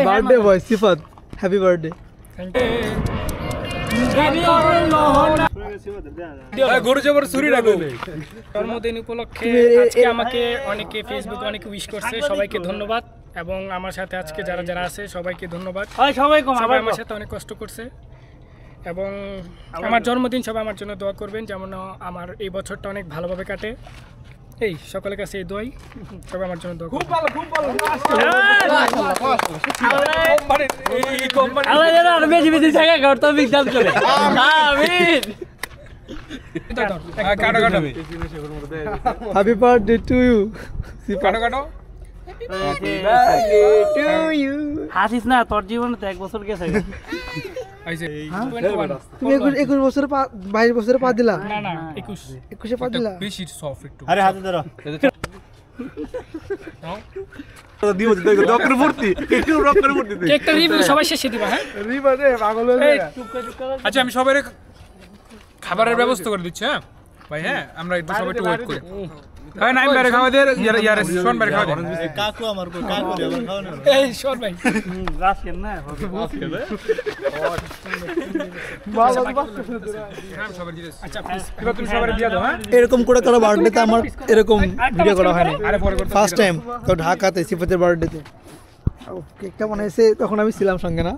Birthday boy সিফাত, happy birthday. জন্মদিন উপলক্ষে আজকে আমাকে অনেকে ফেসবুকে অনেকে উইশ করছে, সবাইকে ধন্যবাদ। এবং আমার সাথে আজকে যারা যারা আছে সবাইকে ধন্যবাদ। সবাই আমার সাথে অনেক কষ্ট করছে এবং আমার জন্মদিন সবাই আমার জন্য দোয়া করবেন, যেমন আমার এই বছরটা অনেক ভালোভাবে কাটে। এই সকলের কাছে এই দোয়াই, সবাই আমার জন্য দোয়া করবেন। Happy birthday to you. হাসিস না, তোর জীবনে তো 1 বছর গেছে। তুমি 21 বছরে 22 বছরে পা দিলা? না না 21 পা দিলা। বেশি সফট একটু। আরে হাতে ধরো দিব ডক্টর ভর্তি একটু ডক্টর ভর্তি দে কেকটা রিভিউ সবাই শেষে দিবা। হ্যাঁ রিবারে পাগল হয়ে যা। আচ্ছা আমি সবাই খাবারের ব্যবস্থা করে দিচ্ছি। হ্যাঁ ভাই, হ্যাঁ আমরা একটু সবাই একটু ওয়েট করি। হ্যাঁ নাইম বাইরে খাওয়া দে, ইয়ার শোন বাইরে খাওয়া দে। কাকু আমার কই কাকু আমার খাওয়ানো এই শোন ভাই রাসকেন না আচ্ছা প্লিজ তুমি সবাই দিয়ে দাও। হ্যাঁ এরকম করে কারো বার্থডেতে আমার এরকম ভিডিও করা হয়নি, ফার্স্ট টাইম। তো ঢাকাতে সিফাতের বার্থডেতে কেকটা বানাইছে, তখন আমি ছিলাম সঙ্গে না।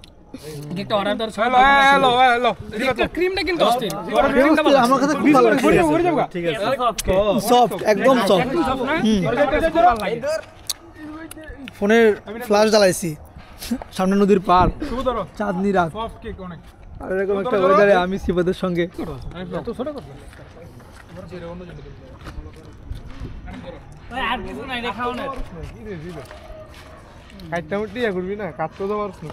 কেকটা অর্ডার দাও। হ্যালো ক্রিমটা কিন্তু অস্থির। আমার কাছে খুব ভালো লাগছে, ঠিক আছে সফট, একদম সফট। ফোনের ফ্ল্যাশ জ্বালাইছি, সামনে নদীর পার, চাঁদনি রাত, আর এরকম একটা ওয়েদারে আমি সিফাতের সঙ্গে। আর কিছু নাই, দেখাও না। কাটটা উঠি করবি না, কাটতে তো পারছ না।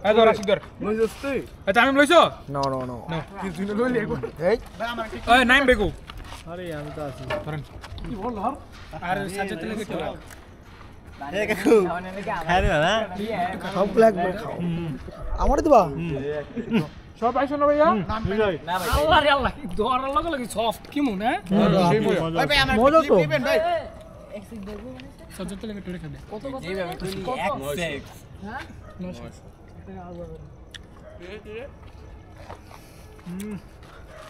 এই ধর আসি ধর। লইছস তুই? আচ্ছা আমি লইছো? নো নো নো, কিছু না লইলি একবার। এই এই নাইম বেকু। আরে আমি তো আছি। ধরেন আর সাজাতে লাগে তো। এ কাকু খারে না সব ব্ল্যাক ব্ল্যাক খাও। আমারে দিবা? সব আইছো না ভাইয়া? আল্লাহ রে আল্লাহ, দোয়ার লগে লগে সফট কি মনে? মজা তো। সাজাতে লাগে টরে খাবে। কত কত? এইভাবে তুই এক সেক। হ্যাঁ?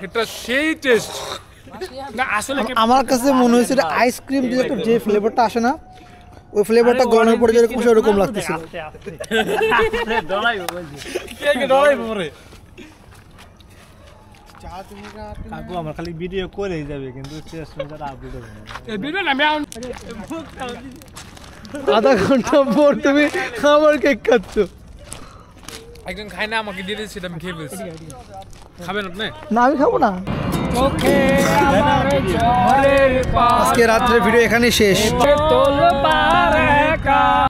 এটা সেই টেস্ট। না আসলে আমার কাছে মনে হয়েছে আইসক্রিম যে ফ্লেভারটা আসে না, ওই ফ্লেভারটা গরমের পরে যেরকম সেরকম লাগতেছিল। কাকু আমার খালি ভিডিও করেই যাবে কিন্তু টেস্ট মেজার আপডেট হবে না। এই ভিডিও আমি আধা ঘন্টা পর তুমি আমার কেক খাচ্ছ। একজন খায় না, আমাকে দিয়ে দিয়েছে, আমি খেয়ে ফেলছি। খাবেন আপনি? না আমি খাবো না। ওকে আমার জলের পার আজকে রাত্রে ভিডিও এখানেই শেষ। তোল পার একা